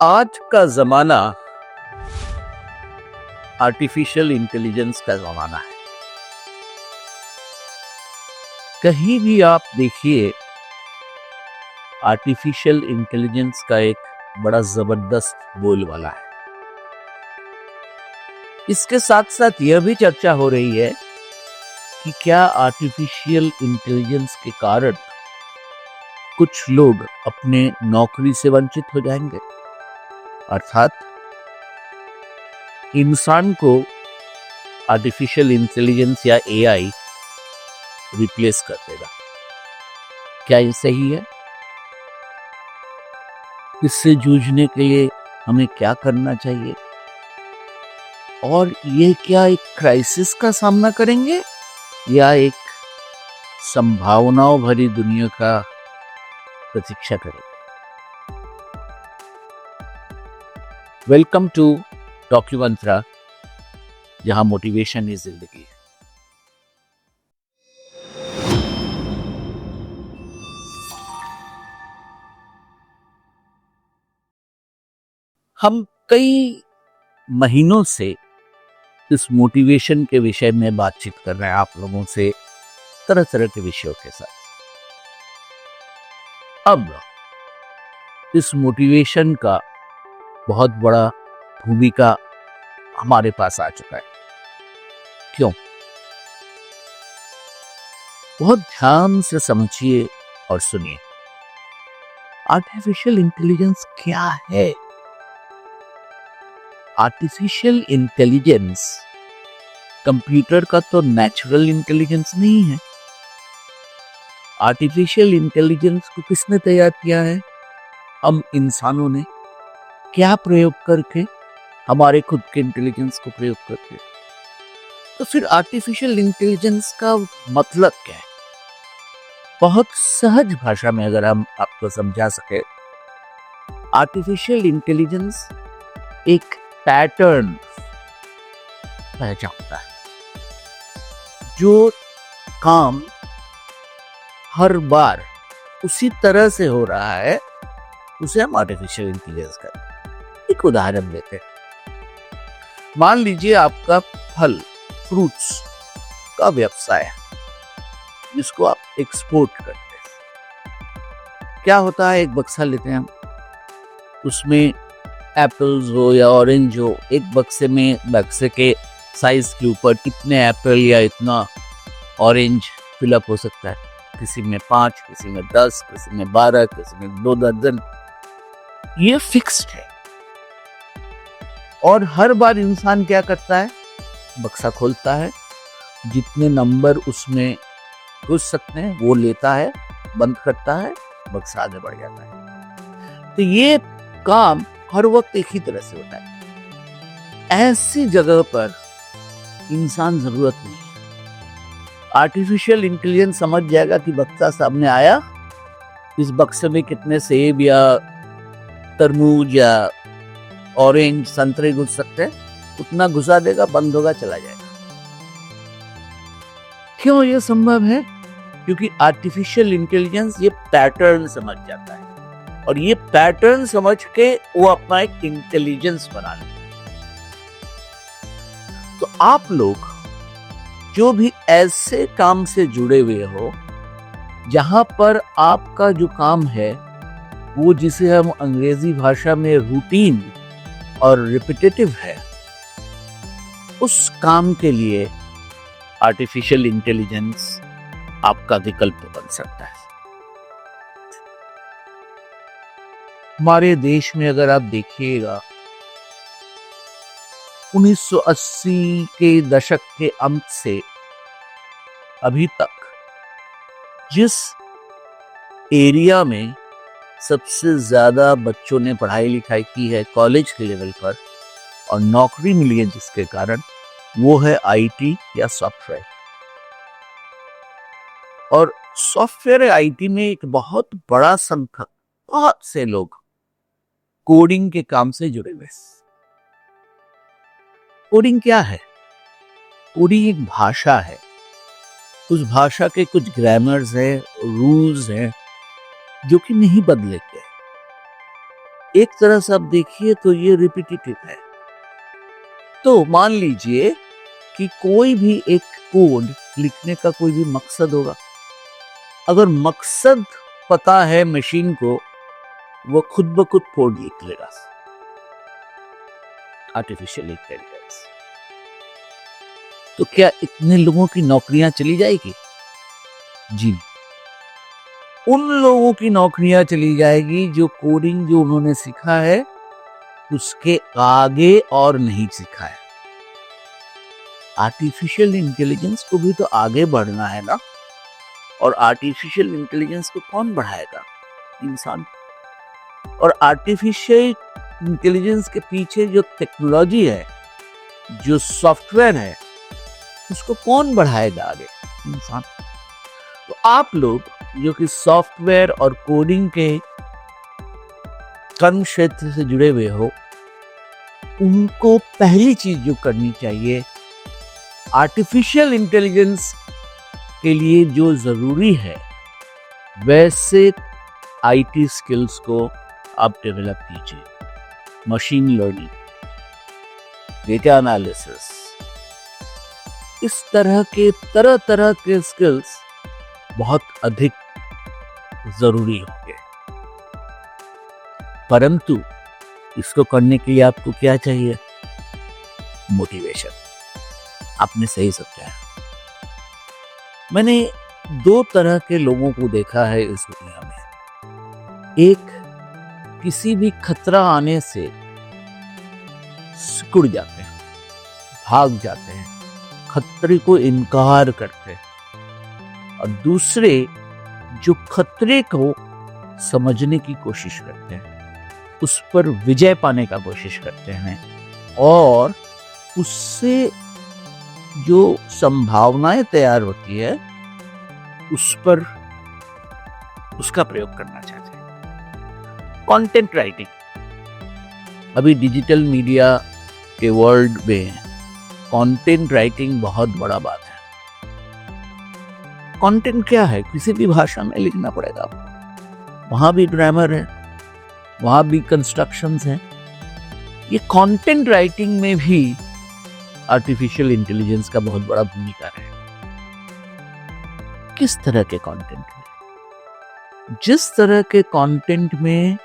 आज का जमाना आर्टिफिशियल इंटेलिजेंस का जमाना है। कहीं भी आप देखिए आर्टिफिशियल इंटेलिजेंस का एक बड़ा जबरदस्त बोलबाला है। इसके साथ साथ यह भी चर्चा हो रही है कि क्या आर्टिफिशियल इंटेलिजेंस के कारण कुछ लोग अपने नौकरी से वंचित हो जाएंगे, अर्थात इंसान को आर्टिफिशियल इंटेलिजेंस या एआई रिप्लेस कर देगा। क्या ये सही है? इससे जूझने के लिए हमें क्या करना चाहिए? और ये क्या एक क्राइसिस का सामना करेंगे या एक संभावनाओं भरी दुनिया का प्रतीक्षा करेंगे? वेलकम टू डॉक्यूमेंट्रा, जहां मोटिवेशन ही जिंदगी है। हम कई महीनों से इस मोटिवेशन के विषय में बातचीत कर रहे हैं आप लोगों से, तरह तरह के विषयों के साथ। अब इस मोटिवेशन का बहुत बड़ा भूमिका हमारे पास आ चुका है। क्यों? बहुत ध्यान से समझिए और सुनिए। आर्टिफिशियल इंटेलिजेंस क्या है? आर्टिफिशियल इंटेलिजेंस कंप्यूटर का तो नेचुरल इंटेलिजेंस नहीं है। आर्टिफिशियल इंटेलिजेंस को किसने तैयार किया है? हम इंसानों ने। क्या प्रयोग करके? हमारे खुद के इंटेलिजेंस को प्रयोग करके। तो फिर आर्टिफिशियल इंटेलिजेंस का मतलब क्या है? बहुत सहज भाषा में अगर हम आपको समझा सके, आर्टिफिशियल इंटेलिजेंस एक पैटर्न पहचानता है। जो काम हर बार उसी तरह से हो रहा है, उसे हम आर्टिफिशियल इंटेलिजेंस कहते हैं। एक उदाहरण देते हैं। मान लीजिए आपका फल, फ्रूट्स का व्यवसाय है, जिसको आप एक्सपोर्ट करते हैं। क्या होता है, एक बक्सा लेते हैं हम, उसमें एप्पल्स हो या ऑरेंज हो, एक बक्से के साइज के ऊपर कितने एप्पल या इतना ऑरेंज फिलअप हो सकता है। किसी में 5, किसी में 10, किसी में 12, किसी में 2 दर्जन। ये फिक्स्ड है। और हर बार इंसान क्या करता है? बक्सा खोलता है, जितने नंबर उसमें घुस सकते हैं वो लेता है, बंद करता है, बक्सा आगे बढ़ जाता है। तो ये काम हर वक्त एक ही तरह से होता है। ऐसी जगह पर इंसान जरूरत नहीं है। आर्टिफिशियल इंटेलिजेंस समझ जाएगा कि बक्सा सामने आया, इस बक्से में कितने सेब या तरबूज या ऑरेंज, संतरे घुस सकते हैं, उतना घुसा देगा, बंद होगा, चला जाएगा। क्यों ये संभव है? क्योंकि आर्टिफिशियल इंटेलिजेंस ये पैटर्न समझ जाता है, और ये पैटर्न समझ के वो अपना एक इंटेलिजेंस बना लेता है। तो आप लोग जो भी ऐसे काम से जुड़े हुए हो, जहां पर आपका जो काम है वो, जिसे हम अंग्रेजी भाषा में रूटीन और रिपीटेटिव है, उस काम के लिए आर्टिफिशियल इंटेलिजेंस आपका विकल्प बन सकता है। हमारे देश में अगर आप देखिएगा, 1980 के दशक के अंत से अभी तक जिस एरिया में सबसे ज्यादा बच्चों ने पढ़ाई लिखाई की है कॉलेज के लेवल पर, और नौकरी मिली है जिसके कारण, वो है आईटी या सॉफ्टवेयर। और सॉफ्टवेयर आईटी में एक बहुत बड़ा संख्या, बहुत से लोग कोडिंग के काम से जुड़े हुए। कोडिंग क्या है? कोडिंग एक भाषा है। उस भाषा के कुछ ग्रामर्स हैं, रूल्स हैं, जो कि नहीं बदलेंगे। एक तरह से आप देखिए तो ये रिपीटिटिव है। तो मान लीजिए कि कोई भी एक कोड लिखने का कोई भी मकसद होगा। अगर मकसद पता है मशीन को, वो खुद ब खुद कोड लिख लेगा। Artificial intelligence. तो क्या इतने लोगों की नौकरियां चली जाएगी? जी, उन लोगों की नौकरियां चली जाएगी जो कोडिंग जो उन्होंने सीखा है उसके आगे और नहीं सीखा है। आर्टिफिशियल इंटेलिजेंस को भी तो आगे बढ़ना है ना। और आर्टिफिशियल इंटेलिजेंस को कौन बढ़ाएगा? इंसान। और आर्टिफिशियल इंटेलिजेंस के पीछे जो टेक्नोलॉजी है, जो सॉफ्टवेयर है, उसको कौन बढ़ाएगा आगे? इंसान। तो आप लोग जो कि सॉफ्टवेयर और कोडिंग के कर्म क्षेत्र से जुड़े हुए हो, उनको पहली चीज जो करनी चाहिए, आर्टिफिशियल इंटेलिजेंस के लिए जो जरूरी है वैसे आईटी स्किल्स को आप डेवलप कीजिए। मशीन लर्निंग, डेटा एनालिसिस, इस तरह के स्किल्स बहुत अधिक जरूरी होंगे। परंतु इसको करने के लिए आपको क्या चाहिए? मोटिवेशन। आपने सही समझा। मैंने दो तरह के लोगों को देखा है इस दुनिया में। एक किसी भी खतरा आने से सिकुड़ जाते हैं, भाग जाते हैं, खतरे को इनकार करते हैं। और दूसरे जो खतरे को समझने की कोशिश करते हैं, उस पर विजय पाने का कोशिश करते हैं और उससे जो संभावनाएं तैयार होती है उस पर उसका प्रयोग करना चाहते हैं। Content writing. अभी डिजिटल मीडिया के वर्ल्ड में कंटेंट राइटिंग बहुत बड़ा बात है। कंटेंट क्या है? किसी भी भाषा में लिखना पड़ेगा आपको। वहां भी ग्रामर है, वहां भी कंस्ट्रक्शंस हैं। ये कंटेंट राइटिंग में भी आर्टिफिशियल इंटेलिजेंस का बहुत बड़ा भूमिका है। किस तरह के कंटेंट में? जिस तरह के कंटेंट में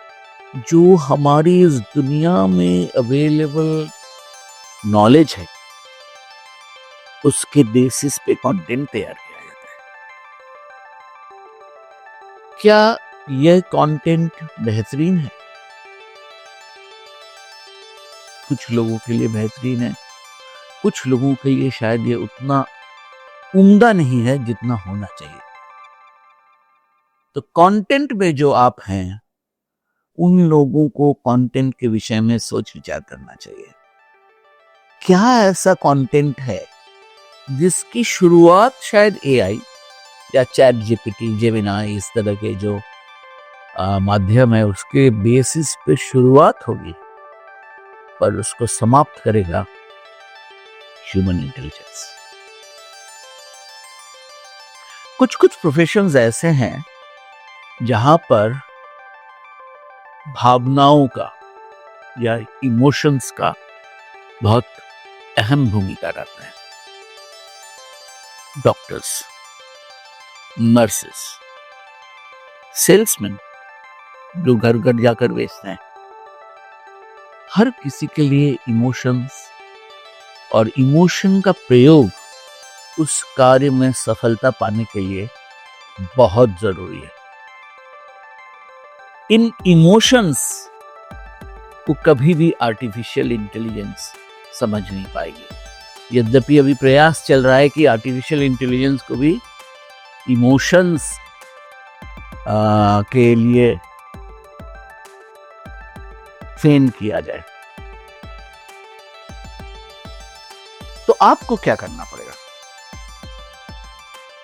जो हमारी इस दुनिया में अवेलेबल नॉलेज है उसके बेसिस पे कंटेंट तैयार किया जाता है। क्या यह कंटेंट बेहतरीन है? कुछ लोगों के लिए बेहतरीन है, कुछ लोगों के लिए शायद ये उतना उम्दा नहीं है जितना होना चाहिए। तो कंटेंट में जो आप हैं, उन लोगों को कंटेंट के विषय में सोच विचार करना चाहिए। क्या ऐसा कंटेंट है जिसकी शुरुआत शायद एआई या चैट जीपीटी, जेमिनी, इस तरह के जो माध्यम है उसके बेसिस पे शुरुआत होगी, पर उसको समाप्त करेगा ह्यूमन इंटेलिजेंस। कुछ प्रोफेशंस ऐसे हैं जहां पर भावनाओं का या इमोशंस का बहुत अहम भूमिका रहता है। डॉक्टर्स, नर्सेस, सेल्समैन जो घर घर जाकर बेचते हैं, हर किसी के लिए इमोशंस और इमोशन का प्रयोग उस कार्य में सफलता पाने के लिए बहुत जरूरी है। इन इमोशंस को कभी भी आर्टिफिशियल इंटेलिजेंस समझ नहीं पाएगी। यद्यपि अभी प्रयास चल रहा है कि आर्टिफिशियल इंटेलिजेंस को भी इमोशंस के लिए ट्रेन किया जाए। तो आपको क्या करना पड़ेगा?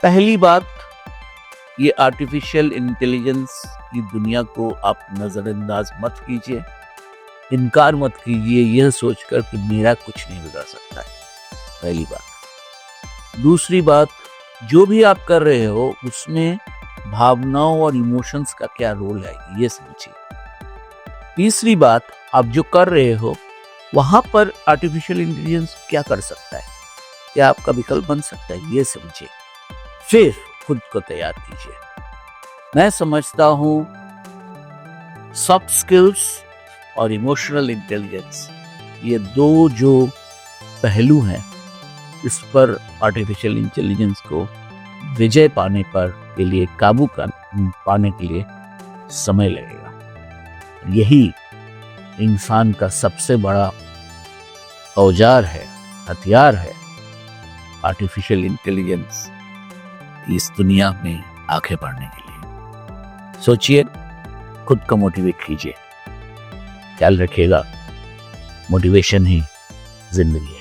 पहली बात, ये आर्टिफिशियल इंटेलिजेंस की दुनिया को आप नजरअंदाज मत कीजिए, इनकार मत कीजिए यह सोचकर कि मेरा कुछ नहीं बिगड़ सकता है। पहली बात। दूसरी बात, जो भी आप कर रहे हो उसमें भावनाओं और इमोशंस का क्या रोल है ये समझिए। तीसरी बात, आप जो कर रहे हो वहां पर आर्टिफिशियल इंटेलिजेंस क्या कर सकता है, क्या आपका विकल्प बन सकता है, ये समझिए, फिर खुद को तैयार कीजिए। मैं समझता हूं सॉफ्ट स्किल्स और इमोशनल इंटेलिजेंस, ये दो जो पहलू हैं, इस पर आर्टिफिशियल इंटेलिजेंस को विजय पाने के लिए, काबू पाने के लिए समय लगेगा। यही इंसान का सबसे बड़ा औजार है, हथियार है, आर्टिफिशियल इंटेलिजेंस इस दुनिया में आगे बढ़ने के लिए। सोचिए, खुद को मोटिवेट कीजिए, ख्याल रखिएगा, मोटिवेशन ही जिंदगी है।